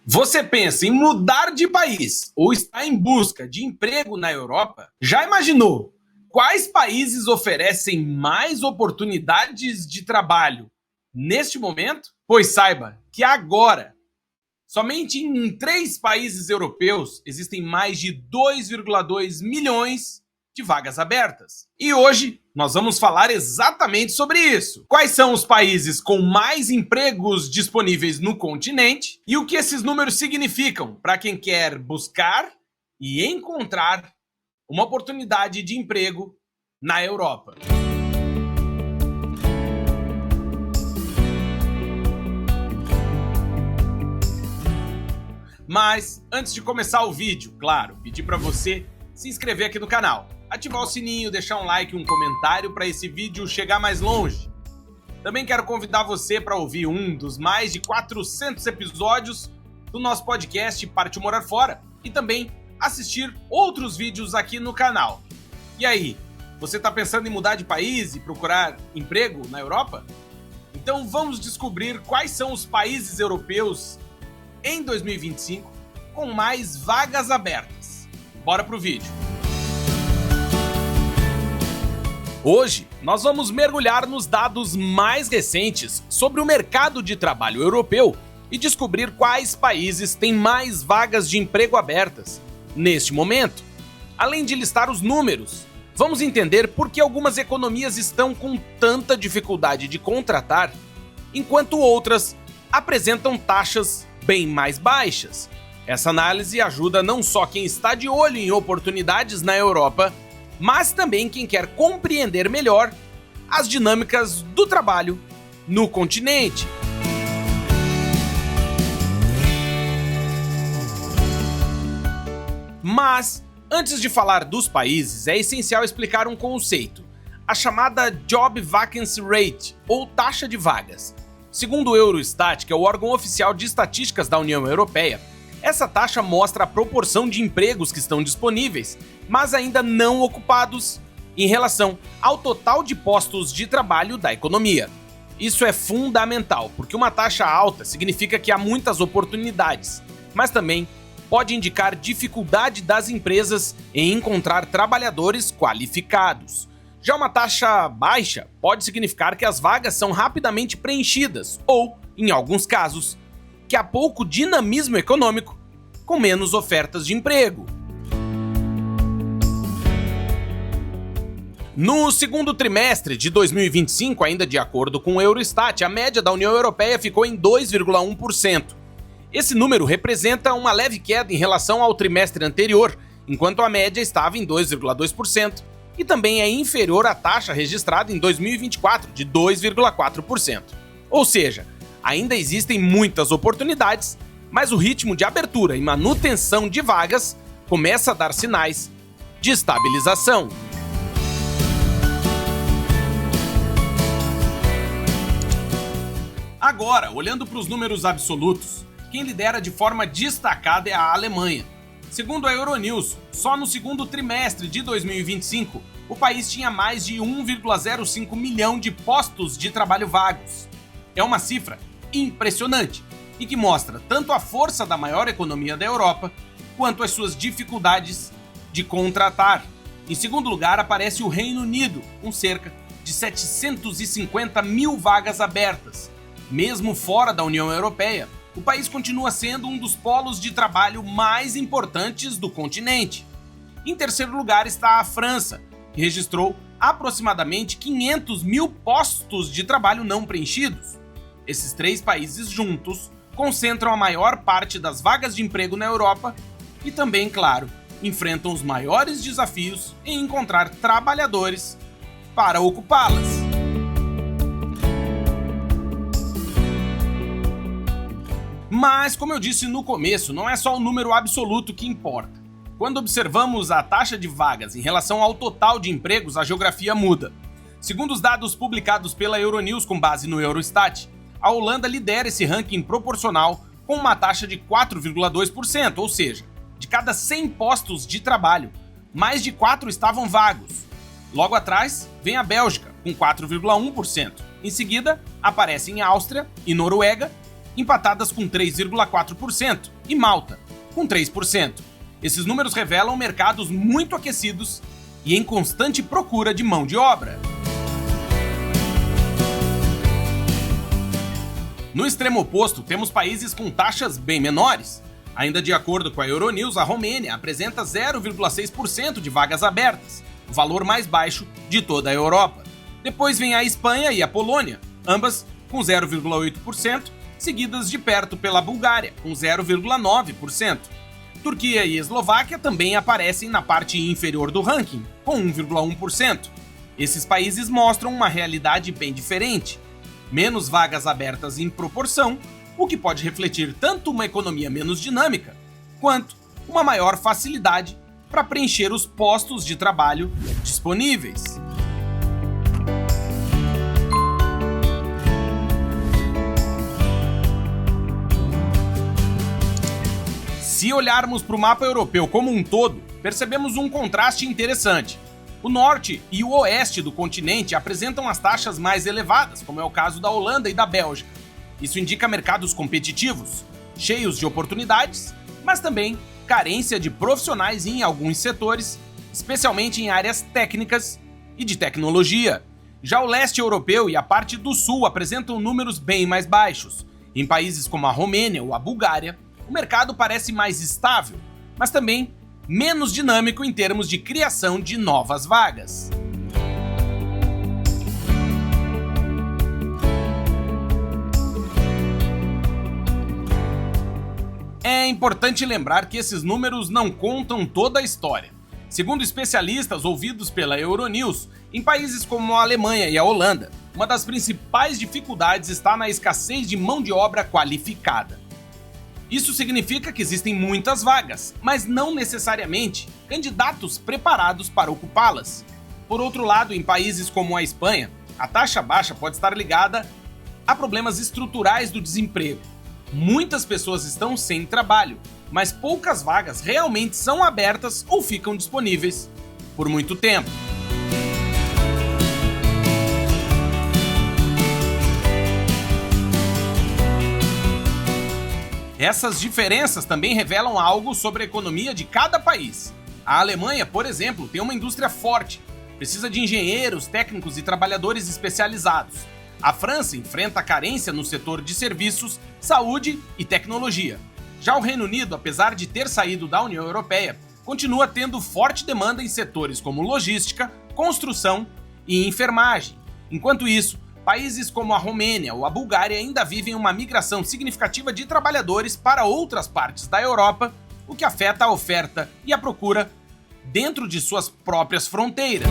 Você pensa em mudar de país ou está em busca de emprego na Europa? Já imaginou quais países oferecem mais oportunidades de trabalho neste momento? Pois saiba que agora, somente em 3 países europeus, existem mais de 2,2 milhões de vagas abertas. E hoje nós vamos falar exatamente sobre isso. Quais são os países com mais empregos disponíveis no continente e o que esses números significam para quem quer buscar e encontrar uma oportunidade de emprego na Europa. Mas antes de começar o vídeo, claro, pedir para você se inscrever aqui no canal, ativar o sininho, deixar um like e um comentário para esse vídeo chegar mais longe. Também quero convidar você para ouvir um dos mais de 400 episódios do nosso podcast Partiu Morar Fora e também assistir outros vídeos aqui no canal. E aí, você está pensando em mudar de país e procurar emprego na Europa? Então vamos descobrir quais são os países europeus em 2025 com mais vagas abertas. Bora pro vídeo. Hoje, nós vamos mergulhar nos dados mais recentes sobre o mercado de trabalho europeu e descobrir quais países têm mais vagas de emprego abertas neste momento. Além de listar os números, vamos entender por que algumas economias estão com tanta dificuldade de contratar, enquanto outras apresentam taxas bem mais baixas. Essa análise ajuda não só quem está de olho em oportunidades na Europa, mas também quem quer compreender melhor as dinâmicas do trabalho no continente. Mas, antes de falar dos países, é essencial explicar um conceito, a chamada Job Vacancy Rate, ou taxa de vagas. Segundo o Eurostat, que é o órgão oficial de estatísticas da União Europeia, essa taxa mostra a proporção de empregos que estão disponíveis, mas ainda não ocupados, em relação ao total de postos de trabalho da economia. Isso é fundamental, porque uma taxa alta significa que há muitas oportunidades, mas também pode indicar dificuldade das empresas em encontrar trabalhadores qualificados. Já uma taxa baixa pode significar que as vagas são rapidamente preenchidas ou, em alguns casos, que há pouco dinamismo econômico, com menos ofertas de emprego. No segundo trimestre de 2025, ainda de acordo com o Eurostat, a média da União Europeia ficou em 2,1%. Esse número representa uma leve queda em relação ao trimestre anterior, enquanto a média estava em 2,2%, e também é inferior à taxa registrada em 2024, de 2,4%. Ou seja, ainda existem muitas oportunidades, mas o ritmo de abertura e manutenção de vagas começa a dar sinais de estabilização. Agora, olhando para os números absolutos, quem lidera de forma destacada é a Alemanha. Segundo a Euronews, só no segundo trimestre de 2025, o país tinha mais de 1,05 milhão de postos de trabalho vagos. É uma cifra impressionante e que mostra tanto a força da maior economia da Europa quanto as suas dificuldades de contratar. Em segundo lugar, aparece o Reino Unido, com cerca de 750 mil vagas abertas. Mesmo fora da União Europeia, o país continua sendo um dos polos de trabalho mais importantes do continente. Em terceiro lugar está a França, que registrou aproximadamente 500 mil postos de trabalho não preenchidos. Esses 3 países juntos concentram a maior parte das vagas de emprego na Europa e também, claro, enfrentam os maiores desafios em encontrar trabalhadores para ocupá-las. Mas, como eu disse no começo, não é só o número absoluto que importa. Quando observamos a taxa de vagas em relação ao total de empregos, a geografia muda. Segundo os dados publicados pela Euronews com base no Eurostat, a Holanda lidera esse ranking proporcional com uma taxa de 4,2%, ou seja, de cada 100 postos de trabalho, mais de 4 estavam vagos. Logo atrás, vem a Bélgica, com 4,1%. Em seguida, aparecem Áustria e Noruega, empatadas com 3,4%, e Malta, com 3%. Esses números revelam mercados muito aquecidos e em constante procura de mão de obra. No extremo oposto, temos países com taxas bem menores. Ainda de acordo com a Euronews, a Romênia apresenta 0,6% de vagas abertas, o valor mais baixo de toda a Europa. Depois vem a Espanha e a Polônia, ambas com 0,8%, seguidas de perto pela Bulgária, com 0,9%. Turquia e Eslováquia também aparecem na parte inferior do ranking, com 1,1%. Esses países mostram uma realidade bem diferente. Menos vagas abertas em proporção, o que pode refletir tanto uma economia menos dinâmica, quanto uma maior facilidade para preencher os postos de trabalho disponíveis. Se olharmos para o mapa europeu como um todo, percebemos um contraste interessante. O norte e o oeste do continente apresentam as taxas mais elevadas, como é o caso da Holanda e da Bélgica. Isso indica mercados competitivos, cheios de oportunidades, mas também carência de profissionais em alguns setores, especialmente em áreas técnicas e de tecnologia. Já o leste europeu e a parte do sul apresentam números bem mais baixos. Em países como a Romênia ou a Bulgária, o mercado parece mais estável, mas também menos dinâmico em termos de criação de novas vagas. É importante lembrar que esses números não contam toda a história. Segundo especialistas ouvidos pela Euronews, em países como a Alemanha e a Holanda, uma das principais dificuldades está na escassez de mão de obra qualificada. Isso significa que existem muitas vagas, mas não necessariamente candidatos preparados para ocupá-las. Por outro lado, em países como a Espanha, a taxa baixa pode estar ligada a problemas estruturais do desemprego. Muitas pessoas estão sem trabalho, mas poucas vagas realmente são abertas ou ficam disponíveis por muito tempo. Essas diferenças também revelam algo sobre a economia de cada país. A Alemanha, por exemplo, tem uma indústria forte, precisa de engenheiros, técnicos e trabalhadores especializados. A França enfrenta a carência no setor de serviços, saúde e tecnologia. Já o Reino Unido, apesar de ter saído da União Europeia, continua tendo forte demanda em setores como logística, construção e enfermagem. Enquanto isso, países como a Romênia ou a Bulgária ainda vivem uma migração significativa de trabalhadores para outras partes da Europa, o que afeta a oferta e a procura dentro de suas próprias fronteiras.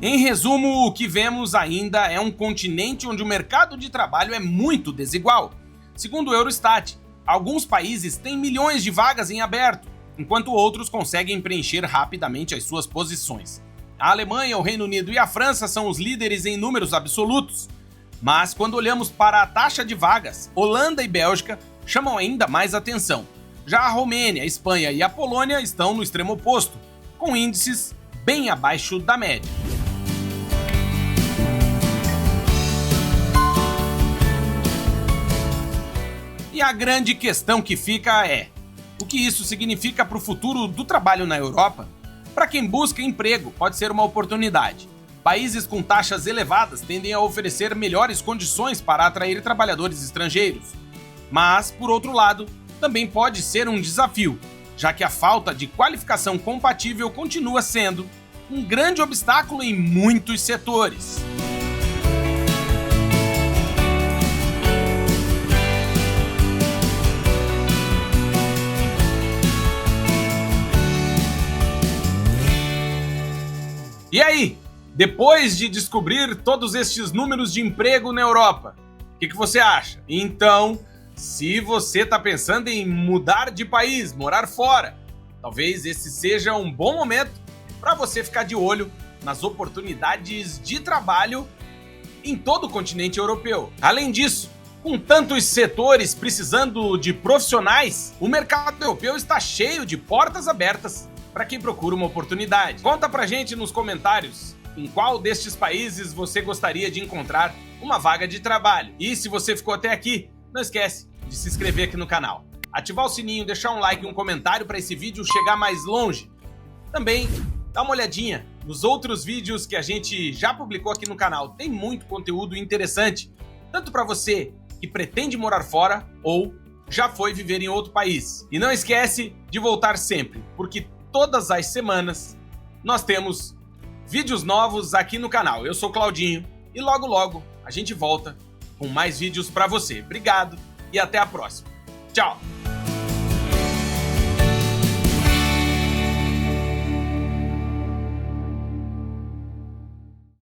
Em resumo, o que vemos ainda é um continente onde o mercado de trabalho é muito desigual. Segundo o Eurostat, alguns países têm milhões de vagas em aberto, enquanto outros conseguem preencher rapidamente as suas posições. A Alemanha, o Reino Unido e a França são os líderes em números absolutos. Mas quando olhamos para a taxa de vagas, Holanda e Bélgica chamam ainda mais atenção. Já a Romênia, a Espanha e a Polônia estão no extremo oposto, com índices bem abaixo da média. E a grande questão que fica é: o que isso significa para o futuro do trabalho na Europa? Para quem busca emprego, pode ser uma oportunidade. Países com taxas elevadas tendem a oferecer melhores condições para atrair trabalhadores estrangeiros. Mas, por outro lado, também pode ser um desafio, já que a falta de qualificação compatível continua sendo um grande obstáculo em muitos setores. E aí, depois de descobrir todos estes números de emprego na Europa, o que você acha? Então, se você está pensando em mudar de país, morar fora, talvez esse seja um bom momento para você ficar de olho nas oportunidades de trabalho em todo o continente europeu. Além disso, com tantos setores precisando de profissionais, o mercado europeu está cheio de portas abertas para quem procura uma oportunidade. Conta pra gente nos comentários em qual destes países você gostaria de encontrar uma vaga de trabalho. E se você ficou até aqui, não esquece de se inscrever aqui no canal, ativar o sininho, deixar um like e um comentário para esse vídeo chegar mais longe. Também dá uma olhadinha nos outros vídeos que a gente já publicou aqui no canal. Tem muito conteúdo interessante, tanto para você que pretende morar fora ou já foi viver em outro país. E não esquece de voltar sempre, porque todas as semanas nós temos vídeos novos aqui no canal. Eu sou Claudinho e logo logo a gente volta com mais vídeos para você. Obrigado e até a próxima. Tchau!